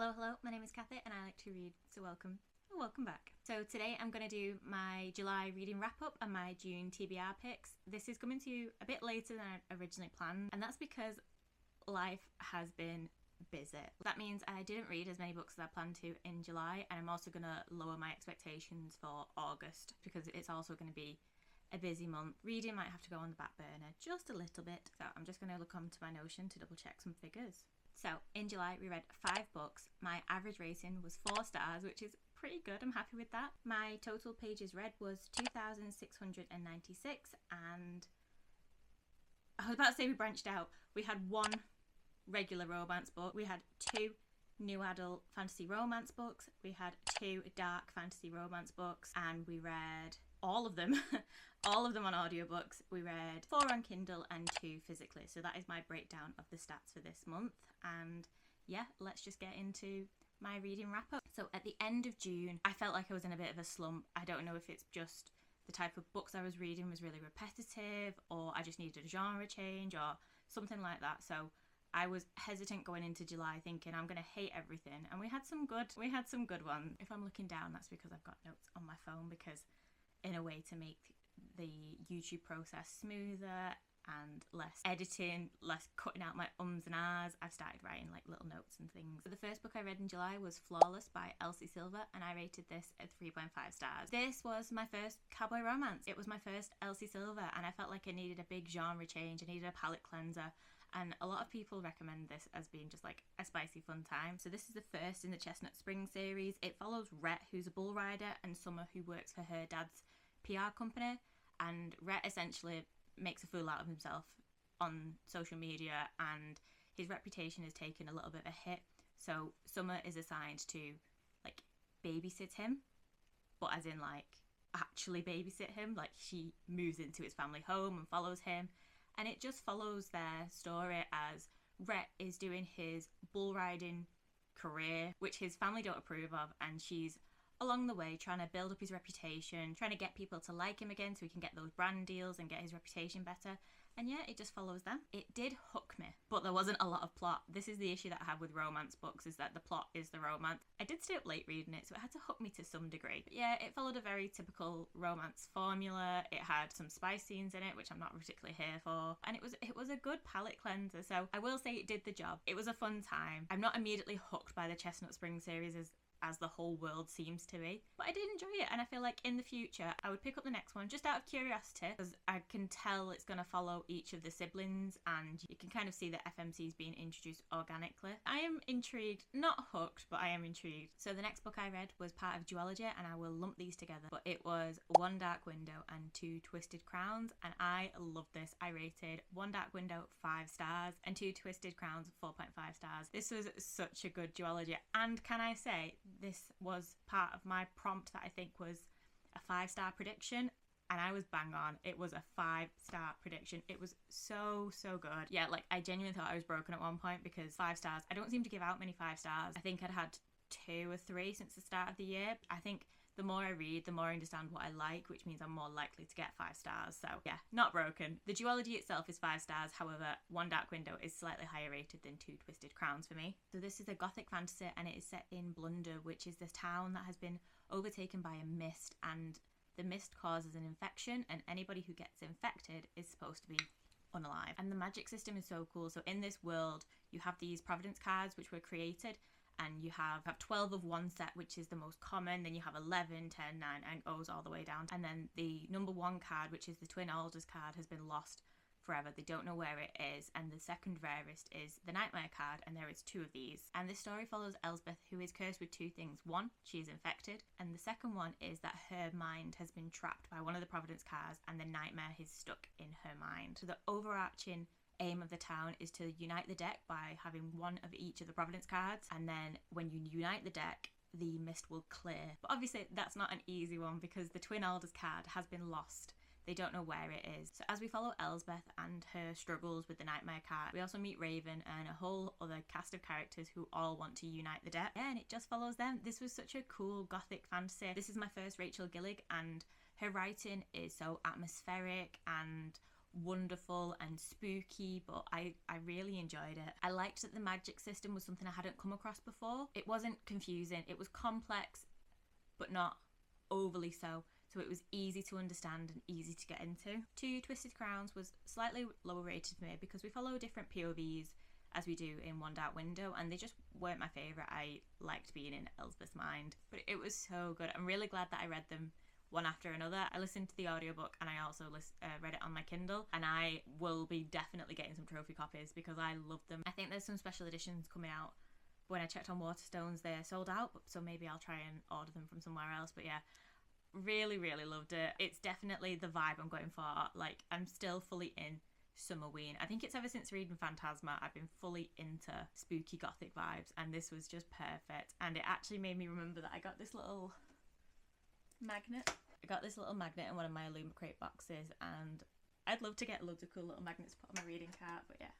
Hello, my name is Kathy and I like to read, so welcome back. So today I'm going to do my July reading wrap up and my June TBR picks. This is coming to you a bit later than I originally planned, and that's because life has been busy. That means I didn't read as many books as I planned to in July, and I'm also going to lower my expectations for August because it's also going to be a busy month. Reading might have to go on the back burner just a little bit, so I'm just going to look onto my Notion to double check some figures. So in July we read 5 books. My average rating was 4 stars, which is pretty good. I'm happy with that. My total pages read was 2,696, and I was about to say we branched out. We had 1 regular romance book, we had 2 new adult fantasy romance books, we had 2 dark fantasy romance books, and we read all of them all of them on audiobooks. We read 4 on Kindle and 2 physically. So that is my breakdown of the stats for this month. And yeah, let's just get into my reading wrap up. So at the end of June, I felt like I was in a bit of a slump. I don't know if it's just the type of books I was reading was really repetitive, or I just needed a genre change or something like that. So I was hesitant going into July thinking I'm going to hate everything, and we had some good ones. If I'm looking down, that's because I've got notes on my phone, because in a way to make the YouTube process smoother and less editing, less cutting out my ums and ahs, I've started writing like little notes and things. So the first book I read in July was Flawless by Elsie Silver, and I rated this at 3.5 stars. This was my first cowboy romance. It was my first Elsie Silver, and I felt like I needed a big genre change. I needed a palette cleanser, and a lot of people recommend this as being just like a spicy fun time. So this is the first in the Chestnut Spring series. It follows Rhett, who's a bull rider, and Summer, who works for her dad's PR company, and Rhett essentially makes a fool out of himself on social media, and his reputation has taken a little bit of a hit. So Summer is assigned to like babysit him, but as in like actually babysit him, like she moves into his family home and follows him, and it just follows their story as Rhett is doing his bull riding career, which his family don't approve of, and she's along the way trying to build up his reputation, trying to get people to like him again so he can get those brand deals and get his reputation better. And yeah, it just follows them. It did hook me, but there wasn't a lot of plot. This is the issue that I have with romance books, is that the plot is the romance. I did stay up late reading it, so it had to hook me to some degree. But yeah, it followed a very typical romance formula. It had some spice scenes in it, which I'm not particularly here for. And it was a good palette cleanser, so I will say it did the job. It was a fun time. I'm not immediately hooked by the Chestnut Spring series as the whole world seems to be, but I did enjoy it, and I feel like in the future I would pick up the next one just out of curiosity, because I can tell it's going to follow each of the siblings, and you can kind of see that FMC is being introduced organically. I am intrigued, not hooked, but I am intrigued. So the next book I read was part of duology, and I will lump these together, but it was One Dark Window and Two Twisted Crowns, and I loved this. I rated One Dark Window 5 stars and Two Twisted Crowns 4.5 stars. This was such a good duology, and can I say, this was part of my prompt that I think was a 5-star prediction, and I was bang on. It was a 5-star prediction. It was so good. Yeah, like I genuinely thought I was broken at one point, because 5 stars, I don't seem to give out many 5 stars. I think I'd had 2 or 3 since the start of the year. I think the more I read, the more I understand what I like, which means I'm more likely to get 5 stars. So yeah, not broken. The duology itself is 5 stars. However, One Dark Window is slightly higher rated than Two Twisted Crowns for me. So this is a gothic fantasy, and it is set in Blunder, which is this town that has been overtaken by a mist, and the mist causes an infection, and anybody who gets infected is supposed to be unalive. And the magic system is so cool. So in this world, you have these Providence cards which were created, and you have 12 of one set, which is the most common. Then you have 11, 10, 9, and it goes all the way down. And then the number 1 card, which is the Twin Alders card, has been lost forever. They don't know where it is. And the second rarest is the Nightmare card, and there is 2 of these. And this story follows Elsbeth, who is cursed with 2 things. 1, she is infected, and the second one is that her mind has been trapped by one of the Providence cards, and the nightmare is stuck in her mind. So the overarching aim of the town is to unite the deck by having 1 of each of the Providence cards, and then when you unite the deck, the mist will clear. But obviously that's not an easy one, because the Twin Alders card has been lost. They don't know where it is. So as we follow Elsbeth and her struggles with the Nightmare card, we also meet Raven and a whole other cast of characters who all want to unite the deck. Yeah, and it just follows them. This was such a cool gothic fantasy. This is my first Rachel Gillig, and her writing is so atmospheric and wonderful and spooky, but I really enjoyed it. I liked that the magic system was something I hadn't come across before. It wasn't confusing, it was complex, but not overly so. So it was easy to understand and easy to get into. 2 Twisted Crowns was slightly lower rated for me because we follow different POVs as we do in One Dark Window, and they just weren't my favourite. I liked being in Elspeth's mind, but it was so good. I'm really glad that I read them one after another. I listened to the audiobook and I also read it on my Kindle, and I will be definitely getting some trophy copies because I love them. I think there's some special editions coming out. When I checked on Waterstones, they're sold out, so maybe I'll try and order them from somewhere else. But yeah, really loved it. It's definitely the vibe I'm going for. Like, I'm still fully in Summerween. I think it's ever since reading Phantasma I've been fully into spooky gothic vibes, and this was just perfect. And it actually made me remember that I got this little magnet. I got this little magnet in one of my Illumicrate boxes, and I'd love to get loads of cool little magnets to put on my reading cart, but yeah,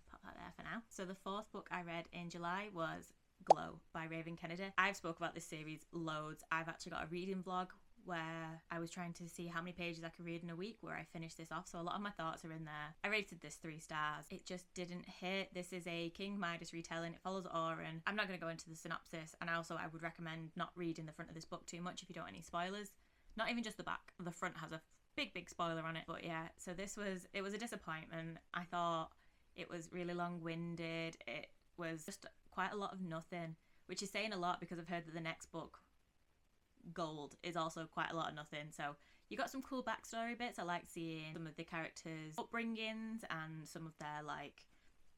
pop that there for now. So the 4th book I read in July was Glow by Raven Kennedy. I've spoke about this series loads. I've actually got a reading vlog where I was trying to see how many pages I could read in a week, where I finished this off, so a lot of my thoughts are in there. I rated this 3 stars. It just didn't hit. This is a King Midas retelling. It follows Oren. I'm not going to go into the synopsis, and also I would recommend not reading the front of this book too much if you don't want any spoilers. Not even just the back. The front has a big spoiler on it. But yeah, so it was a disappointment. I thought it was really long-winded. It was just quite a lot of nothing, which is saying a lot because I've heard that the next book, Gold, is also quite a lot of nothing. So you got some cool backstory bits. I like seeing some of the characters' upbringings and some of their like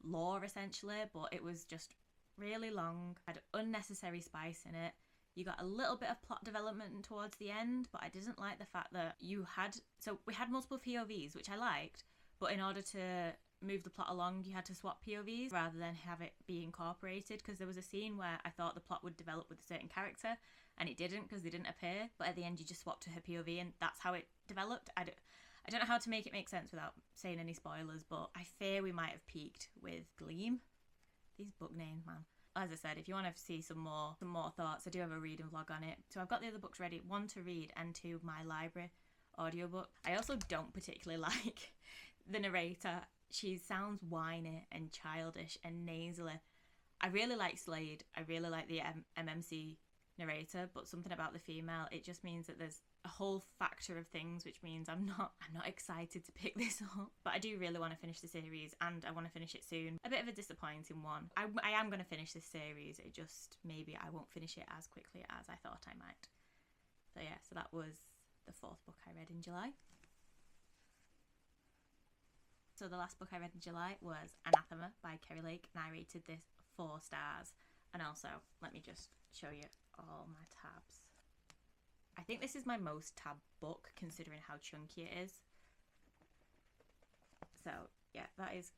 lore essentially, but it was just really long, had unnecessary spice in it. You got a little bit of plot development towards the end, but I didn't like the fact that we had multiple POVs, which I liked, but in order to move the plot along, you had to swap POVs rather than have it be incorporated, because there was a scene where I thought the plot would develop with a certain character, and it didn't because they didn't appear, but at the end you just swapped to her POV, and that's how it developed. I don't know how to make it make sense without saying any spoilers, but I fear we might have peaked with Gleam. These book names, man. As I said, if you want to see some more thoughts, I do have a reading vlog on it. So I've got the other books ready, 1 to read and 2 my library audiobook. I also don't particularly like the narrator. She sounds whiny and childish and nasally. I really like Slade. I really like the MMC narrator, but something about the female, it just means that there's a whole factor of things, which means I'm not excited to pick this up. But I do really want to finish the series, and I want to finish it soon. A bit of a disappointing one. I am going to finish this series, it just maybe I won't finish it as quickly as I thought I might. So yeah, so that was the 4th book I read in July. So the last book I read in July was Anathema by Kerry Lake, and I rated this 4 stars. And also, let me just show you all my tabs. I think this is my most tabbed book considering how chunky it is. So yeah, that is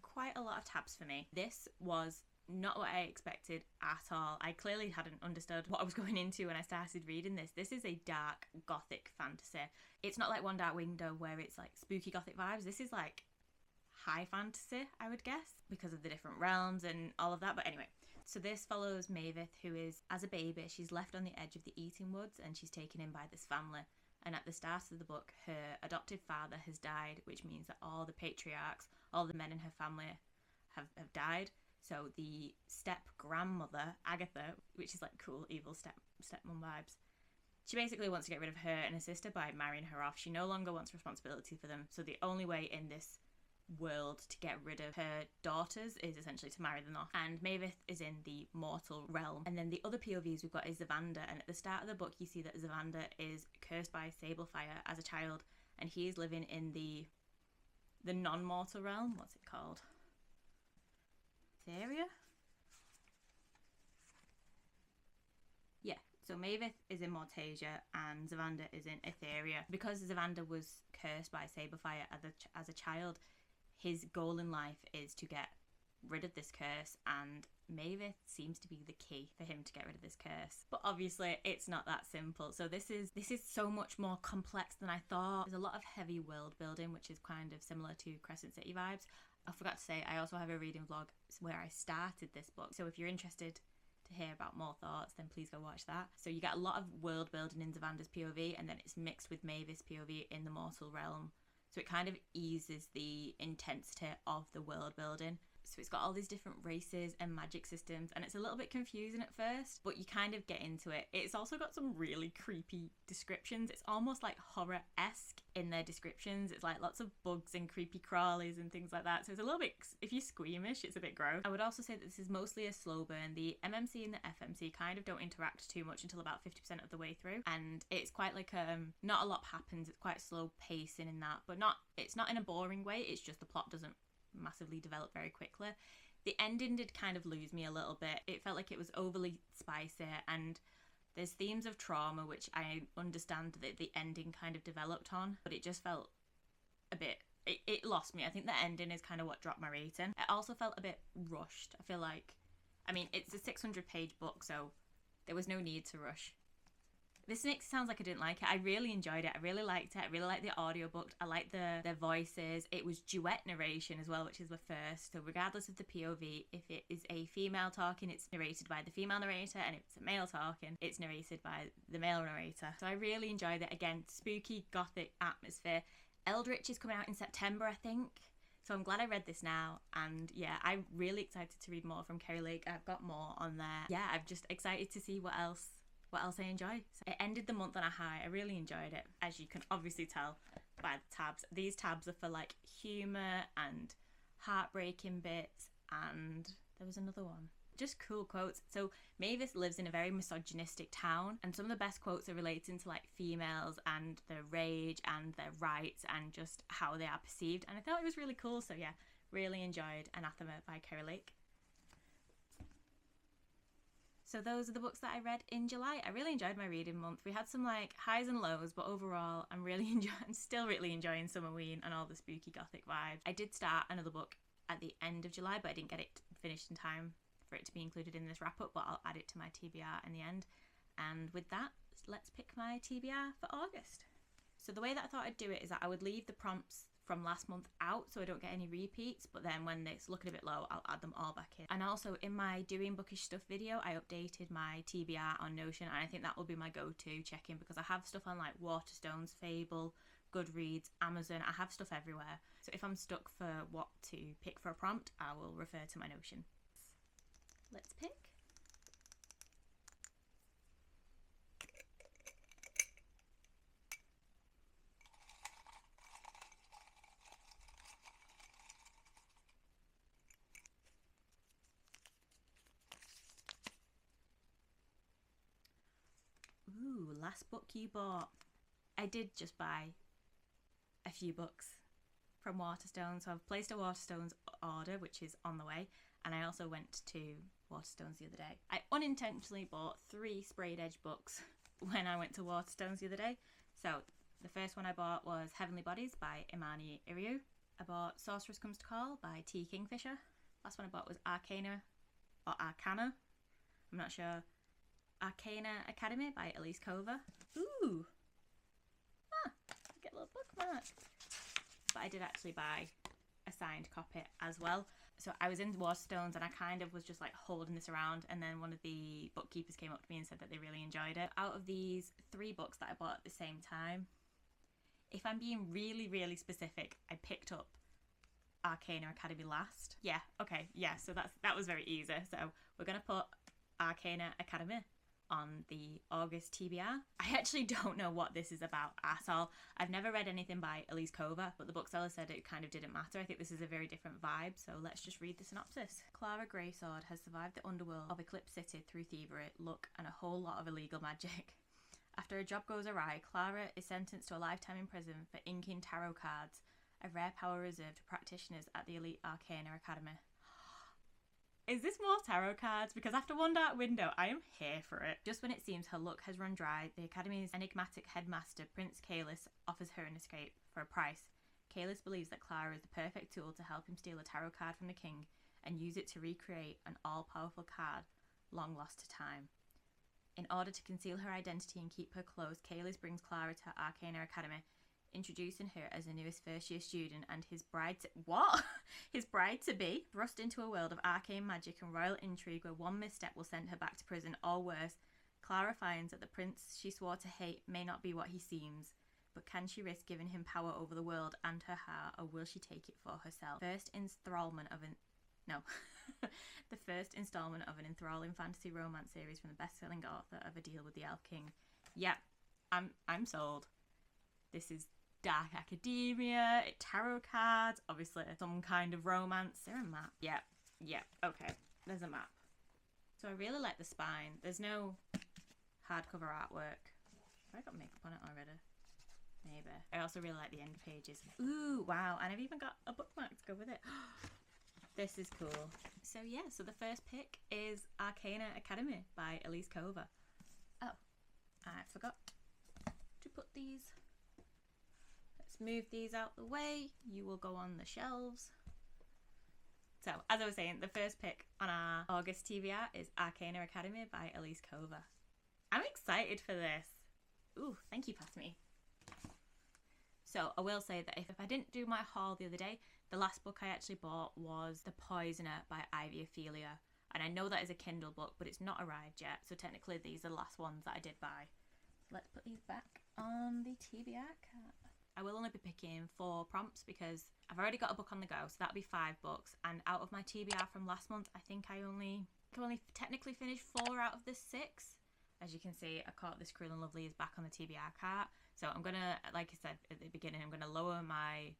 quite a lot of tabs for me. This was not what I expected at all. I clearly hadn't understood what I was going into when I started reading this. This is a dark gothic fantasy. It's not like One Dark Window where it's like spooky gothic vibes. This is like high fantasy, I would guess, because of the different realms and all of that. But anyway, so this follows Mavis, who is, as a baby, she's left on the edge of the Eating Woods and she's taken in by this family. And at the start of the book, her adopted father has died, which means that all the patriarchs, all the men in her family have died. So the step-grandmother, Agatha, which is like cool, evil stepmom vibes, she basically wants to get rid of her and her sister by marrying her off. She no longer wants responsibility for them. So the only way in this world to get rid of her daughters is essentially to marry them off. And Mavis is in the mortal realm. And then the other POVs we've got is Zavander. And at the start of the book, you see that Zavander is cursed by Sablefire as a child. And he is living in the non-mortal realm. What's it called? Etheria? Yeah, so Mavis is in Mortasia and Zavander is in Etheria. Because Zavander was cursed by Sablefire as a child, his goal in life is to get rid of this curse, and Mavis seems to be the key for him to get rid of this curse. But obviously it's not that simple. So this is so much more complex than I thought. There's a lot of heavy world building, which is kind of similar to Crescent City vibes. I forgot to say, I also have a reading vlog where I started this book. So if you're interested to hear about more thoughts, then please go watch that. So you get a lot of world building in Zavander's POV, and then it's mixed with Mavis' POV in the mortal realm. So it kind of eases the intensity of the world building. So it's got all these different races and magic systems, and it's a little bit confusing at first, but you kind of get into it. It's also got some really creepy descriptions. It's almost like horror-esque in their descriptions. It's like lots of bugs and creepy crawlies and things like that. So it's a little bit, if you're squeamish, it's a bit gross. I would also say that this is mostly a slow burn. The MMC and the FMC kind of don't interact too much until about 50% of the way through, and it's quite like not a lot happens. It's quite slow pacing in that, but it's not in a boring way. It's just the plot doesn't massively develop very quickly. The ending did kind of lose me a little bit. It felt like it was overly spicy, and there's themes of trauma which I understand that the ending kind of developed on, but it just felt a bit, it lost me. I think the ending is kind of what dropped my rating. It also felt a bit rushed. I feel like, I mean, it's a 600-page book, so there was no need to rush. This makes it sound like I didn't like it. I really enjoyed it. I really liked it. I really liked the audiobook. I liked their voices. It was duet narration as well, which is the first. So regardless of the POV, if it is a female talking, it's narrated by the female narrator, and if it's a male talking, it's narrated by the male narrator. So I really enjoyed it. Again, spooky, gothic atmosphere. Eldritch is coming out in September, I think. So I'm glad I read this now, and yeah, I'm really excited to read more from Kerry Lake. I've got more on there. Yeah, I'm just excited to see what else I enjoy. So it ended the month on a high. I really enjoyed it, as you can obviously tell by the tabs. These tabs are for like humour and heartbreaking bits, and there was another one. Just cool quotes. So Mavis lives in a very misogynistic town, and some of the best quotes are relating to like females and their rage and their rights and just how they are perceived, and I thought it was really cool. So yeah, really enjoyed Anathema by Kerry Lake. So those are the books that I read in July. I really enjoyed my reading month. We had some like highs and lows, but overall I'm still really enjoying Summerween and all the spooky gothic vibes. I did start another book at the end of July, but I didn't get it finished in time for it to be included in this wrap up, but I'll add it to my TBR in the end. And with that, let's pick my TBR for August. So the way that I thought I'd do it is that I would leave the prompts from last month out so I don't get any repeats, but then when it's looking a bit low, I'll add them all back in. And also in my doing bookish stuff video, I updated my TBR on Notion, and I think that will be my go-to check-in because I have stuff on like Waterstones, Fable, Goodreads, Amazon. I have stuff everywhere. So if I'm stuck for what to pick for a prompt, I will refer to my Notion. Let's pick. Ooh, last book you bought. I did just buy a few books from Waterstones. So I've placed a Waterstones order, which is on the way, and I also went to Waterstones the other day. I unintentionally bought 3 sprayed edge books when I went to Waterstones the other day. So the first one I bought was Heavenly Bodies by Imani Iriu. I bought Sorceress Comes to Call by T. Kingfisher. Last one I bought was Arcana, I'm not sure. Arcana Academy by Elise Cover. Ooh! I get a little bookmark. But I did actually buy a signed copy as well. So I was in Waterstones and I kind of was just like holding this around, and then one of the bookkeepers came up to me and said that they really enjoyed it. Out of these 3 books that I bought at the same time, if I'm being really, really specific, I picked up Arcana Academy last. Yeah, okay, yeah, so that was very easy. So we're going to put Arcana Academy on the August TBR. I actually don't know what this is about at all. I've never read anything by Elise Cover, but the bookseller said it kind of didn't matter. I think this is a very different vibe, so let's just read the synopsis. Clara Greysword has survived the underworld of Eclipse City through thievery, luck, and a whole lot of illegal magic. After a job goes awry, Clara is sentenced to a lifetime in prison for inking tarot cards, a rare power reserved to practitioners at the elite Arcana Academy. Is this more tarot cards? Because after One Dark Window, I am here for it. Just when it seems her luck has run dry, the Academy's enigmatic headmaster, Prince Kalis, offers her an escape for a price. Kalis believes that Clara is the perfect tool to help him steal a tarot card from the king and use it to recreate an all-powerful card long lost to time. In order to conceal her identity and keep her close, Kalis brings Clara to Arcana Academy, introducing her as the newest first-year student and his bride-to-be, thrust into a world of arcane magic and royal intrigue where one misstep will send her back to prison or worse. Clara finds that the prince she swore to hate may not be what he seems. But can she risk giving him power over the world and her heart, or will she take it for herself? First installment of an... No. The first installment of an enthralling fantasy romance series from the best-selling author of A Deal with the Elf King. Yeah, I'm sold. This is dark academia, tarot cards, obviously some kind of romance. Is there a map? Yeah, okay, there's a map. So I really like the spine. There's no hardcover artwork. Have I got makeup on it already? Maybe. I also really like the end pages. Ooh, wow, and I've even got a bookmark to go with it. This is cool. So yeah, so the first pick is Arcana Academy by Elise Cover. Oh, I forgot to put these. Let's move these out the way. You will go on the shelves. So, as I was saying, the first pick on our August TBR is Arcana Academy by Elise Cover. I'm excited for this. Ooh, thank you, pass me. So, I will say that if I didn't do my haul the other day, the last book I actually bought was The Poisoner by Ivy Ophelia. And I know that is a Kindle book, but it's not arrived yet. So, technically, these are the last ones that I did buy. So let's put these back on the TBR card. I will only be picking 4 prompts because I've already got a book on the go, so that'll be 5 books. And out of my TBR from last month, I think I only technically finished 4 out of the 6. As you can see, I Caught This Cruel and Lovely is back on the TBR cart. So I'm gonna, like I said at the beginning, I'm gonna lower my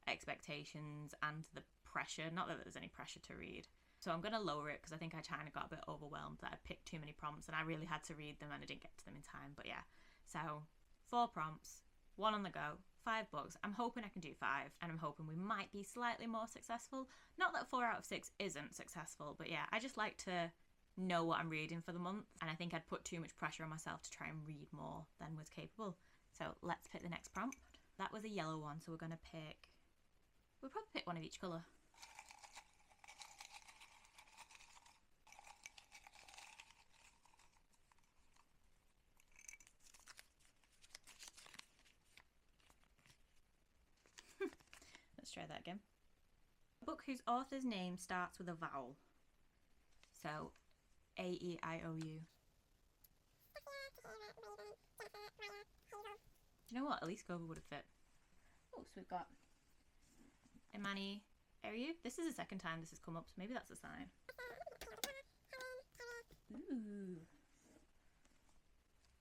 expectations and the pressure. Not that there's any pressure to read. So I'm gonna lower it because I think I kind of got a bit overwhelmed that I picked too many prompts and I really had to read them and I didn't get to them in time. But yeah, so 4 prompts, 1 on the go. 5 books. I'm hoping I can do 5, and I'm hoping we might be slightly more successful. Not that 4 out of 6 isn't successful, but yeah, I just like to know what I'm reading for the month, and I think I'd put too much pressure on myself to try and read more than was capable. So let's pick the next prompt. That was a yellow one, so we'll probably pick one of each colour. Let's try that again. A book whose author's name starts with a vowel. So, A-E-I-O-U. Do you know what? Elise Cover would have fit. Oh, so we've got Imani Eriu. This is the second time this has come up, so maybe that's a sign. Ooh.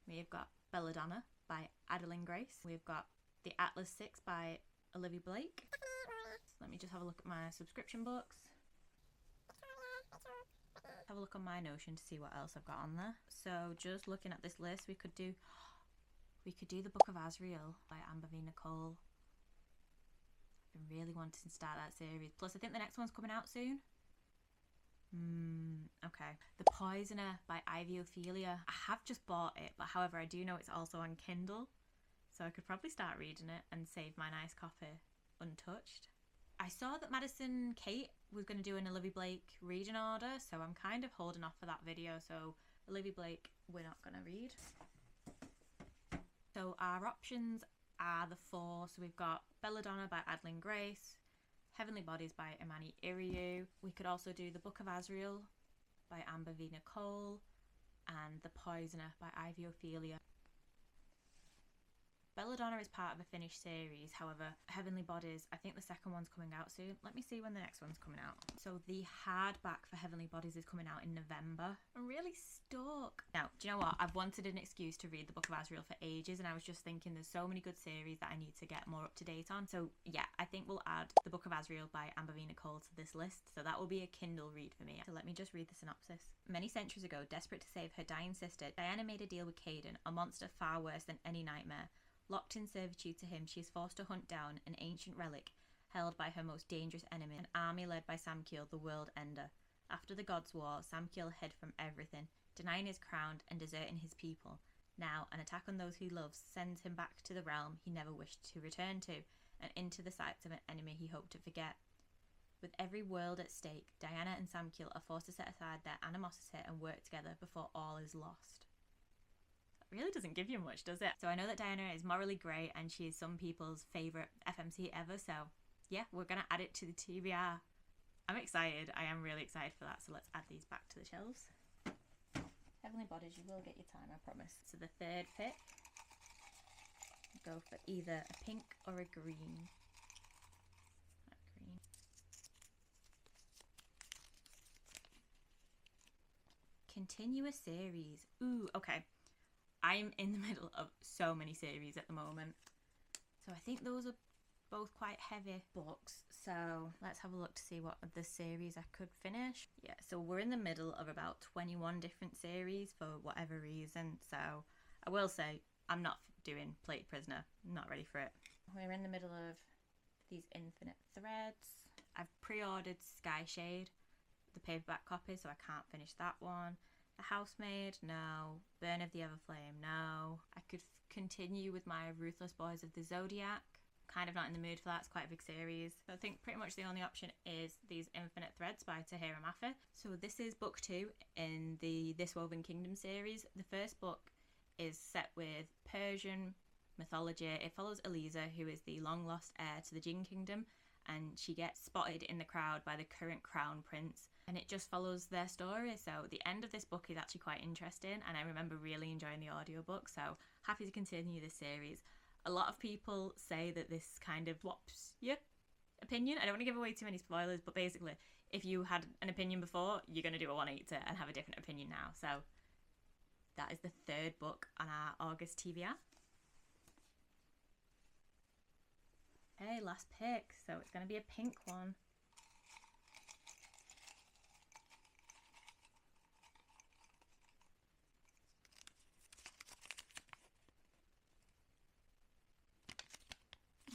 We've got Belladonna by Adeline Grace. We've got The Atlas 6 by Olivia Blake. So let me just have a look at my subscription books. Have a look on my Notion to see what else I've got on there. So just looking at this list, we could do The Book of Azrael by Amber V. Nicole. I've been really wanting to start that series. Plus I think the next one's coming out soon. Okay. The Poisoner by Ivy Ophelia. I have just bought it, but however I do know it's also on Kindle. So I could probably start reading it and save my nice copy untouched. I saw that Madison Kate was going to do an Olivia Blake reading order, so I'm kind of holding off for that video. So Olivia Blake, we're not going to read. So our options are the 4. So we've got Belladonna by Adeline Grace, Heavenly Bodies by Imani Eriu. We could also do The Book of Azrael by Amber V. Nicole and The Poisoner by Ivy Ophelia. Belladonna is part of a finished series, however, Heavenly Bodies, I think the second one's coming out soon. Let me see when the next one's coming out. So the hardback for Heavenly Bodies is coming out in November. I'm really stuck. Now, do you know what? I've wanted an excuse to read The Book of Azrael for ages, and I was just thinking there's so many good series that I need to get more up to date on. So yeah, I think we'll add The Book of Azrael by Amber V. Nicole to this list. So that will be a Kindle read for me. So let me just read the synopsis. Many centuries ago, desperate to save her dying sister, Diana made a deal with Caden, a monster far worse than any nightmare. Locked in servitude to him, she is forced to hunt down an ancient relic held by her most dangerous enemy, an army led by Samkiel, the World Ender. After the Gods' War, Samkiel hid from everything, denying his crown and deserting his people. Now, an attack on those he loves sends him back to the realm he never wished to return to, and into the sights of an enemy he hoped to forget. With every world at stake, Diana and Samkiel are forced to set aside their animosity and work together before all is lost. Really doesn't give you much, does it? So I know that Diana is morally grey and she is some people's favourite FMC ever, so yeah, we're going to add it to the TBR. I'm excited. I am really excited for that, so let's add these back to the shelves. Heavenly Bodies, you will get your time, I promise. So the third pick Go for either a pink or a green. Green. Continue a series. Ooh, okay. I'm in the middle of so many series at the moment. So I think those are both quite heavy books. So let's have a look to see what the series I could finish. Yeah, so we're in the middle of about 21 different series for whatever reason. So I will say I'm not doing Plate Prisoner. I'm not ready for it. We're in the middle of these Infinite Threads. I've pre-ordered Sky Shade, the paperback copy, so I can't finish that one. The Housemaid, no. Burn of the Everflame, no. I could continue with my Ruthless Boys of the Zodiac. Kind of not in the mood for that. It's quite a big series. So I think pretty much the only option is these Infinite Threads by Tahira Mafi. So this is book 2 in the This Woven Kingdom series. The first book is set with Persian mythology. It follows Eliza, who is the long lost heir to the Jinn Kingdom, and she gets spotted in the crowd by the current crown prince, and it just follows their story. So the end of this book is actually quite interesting, and I remember really enjoying the audiobook, so happy to continue this series. A lot of people say that this kind of swaps your opinion. I don't want to give away too many spoilers, but basically if you had an opinion before, you're going to do a 180 and have a different opinion now. So that is the third book on our August TBR. Hey, last pick, so it's going to be a pink one.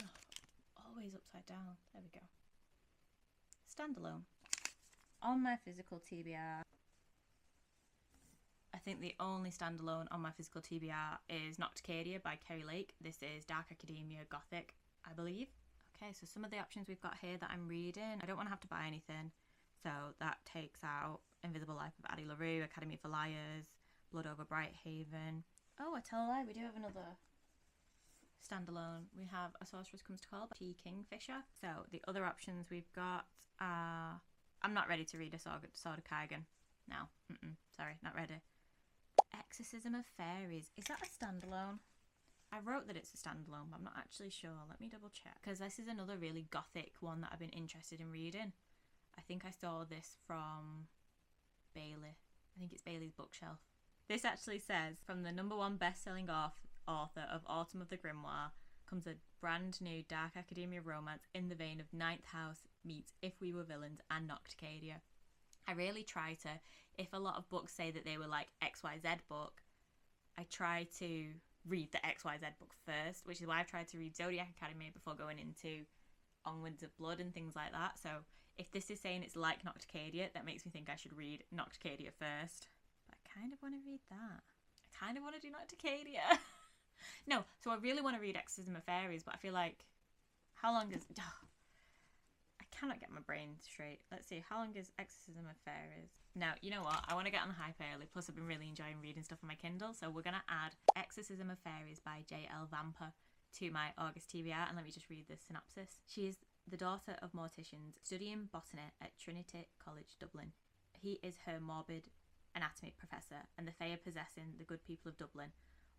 Oh, always upside down. There we go. Standalone. On my physical TBR, I think the only standalone on my physical TBR is Nocticadia by Kerry Lake. This is Dark Academia Gothic, I believe. Okay, so some of the options we've got here that I'm reading, I don't want to have to buy anything. So that takes out Invisible Life of Addie LaRue, Academy for Liars, Blood Over Brighthaven. Oh, I tell a lie, we do have another standalone. We have A Sorceress Comes to Call by T. Kingfisher. So the other options we've got are... I'm not ready to read A Sword of Kaigan. No, sorry, not ready. Exorcism of Fairies. Is that a standalone? I wrote that it's a standalone, but I'm not actually sure. Let me double check. Because this is another really gothic one that I've been interested in reading. I think I saw this from Bailey. I think it's Bailey's Bookshelf. This actually says, from the #1 best-selling author of Autumn of the Grimoire comes a brand new dark academia romance in the vein of Ninth House meets If We Were Villains and Nocticadia. I really try to, if a lot of books say that they were like XYZ book, I try to read the XYZ book first, which is why I've tried to read Zodiac Academy before going into Onwards of Blood and things like that. So if this is saying it's like Nocticadia, that makes me think I should read Nocticadia first. But I kind of want to read that. I kind of want to do Nocticadia. No, so I really want to read Exorcism of Fairies, but I feel like, how long is... I cannot get my brain straight. Let's see, how long is Exorcism of Fairies? Now, you know what? I want to get on the hype early, plus I've been really enjoying reading stuff on my Kindle, so we're going to add Exorcism of Fairies by J.L. Vamper to my August TBR, and let me just read the synopsis. She is the daughter of morticians, studying botany at Trinity College, Dublin. He is her morbid anatomy professor, and the Fae are possessing the good people of Dublin.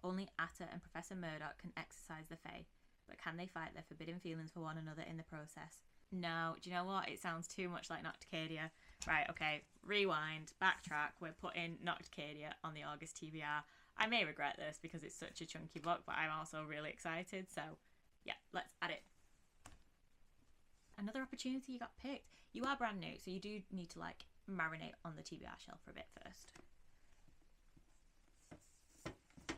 Only Atta and Professor Murdoch can exorcise the Fae, but can they fight their forbidden feelings for one another in the process? No, do you know what? It sounds too much like Nocticadia. Right, okay, rewind, backtrack. We're putting Nocticadia on the August TBR. I may regret this because it's such a chunky book, but I'm also really excited. So, yeah, let's add it. Another opportunity you got picked. You are brand new, so you do need to, like, marinate on the TBR shelf for a bit first.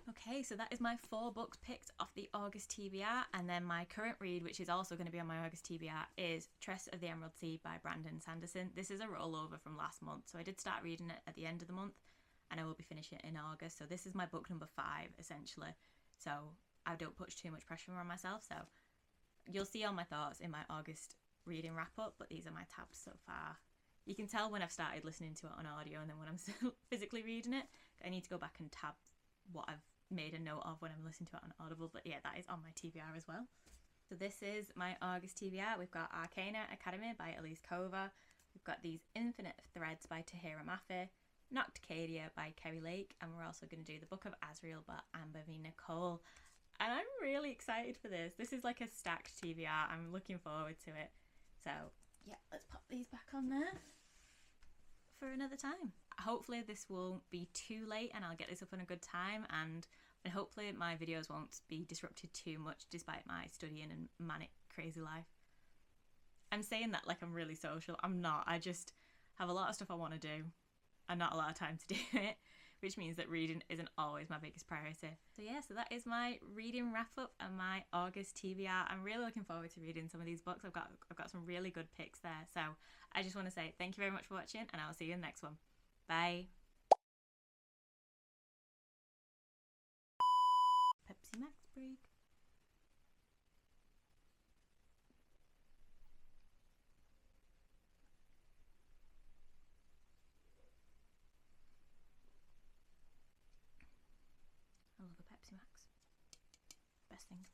Okay, so that is my 4 books picked off the August TBR, and then my current read, which is also going to be on my August TBR, is Tress of the Emerald Sea by Brandon Sanderson. This is a rollover from last month, so I did start reading it at the end of the month, and I will be finishing it in August. So this is my book number 5, essentially. So I don't put too much pressure on myself, so you'll see all my thoughts in my August reading wrap-up, but these are my tabs so far. You can tell when I've started listening to it on audio and then when I'm still physically reading it. I need to go back and tab what I've made a note of when I'm listening to it on Audible, but yeah, that is on my TBR as well. So this is my August TBR. We've got Arcana Academy by Elise Kova. We've got these Infinite Threads by Tahira Mafi, Nocticadia by Kerry Lake, and we're also going to do The Book of Azrael by Amber V. Nicole. And I'm really excited for this. This is like a stacked TBR. I'm looking forward to it. So yeah, let's pop these back on there for another time. Hopefully this won't be too late and I'll get this up on a good time, and hopefully my videos won't be disrupted too much despite my studying and manic crazy life. I'm saying that like I'm really social. I'm not. I just have a lot of stuff I want to do and not a lot of time to do it, which means that reading isn't always my biggest priority. So yeah, so that is my reading wrap up and my August TBR. I'm really looking forward to reading some of these books. I've got some really good picks there. So I just want to say thank you very much for watching, and I'll see you in the next one. Bye. Pepsi Max break. I love a Pepsi Max. Best thing.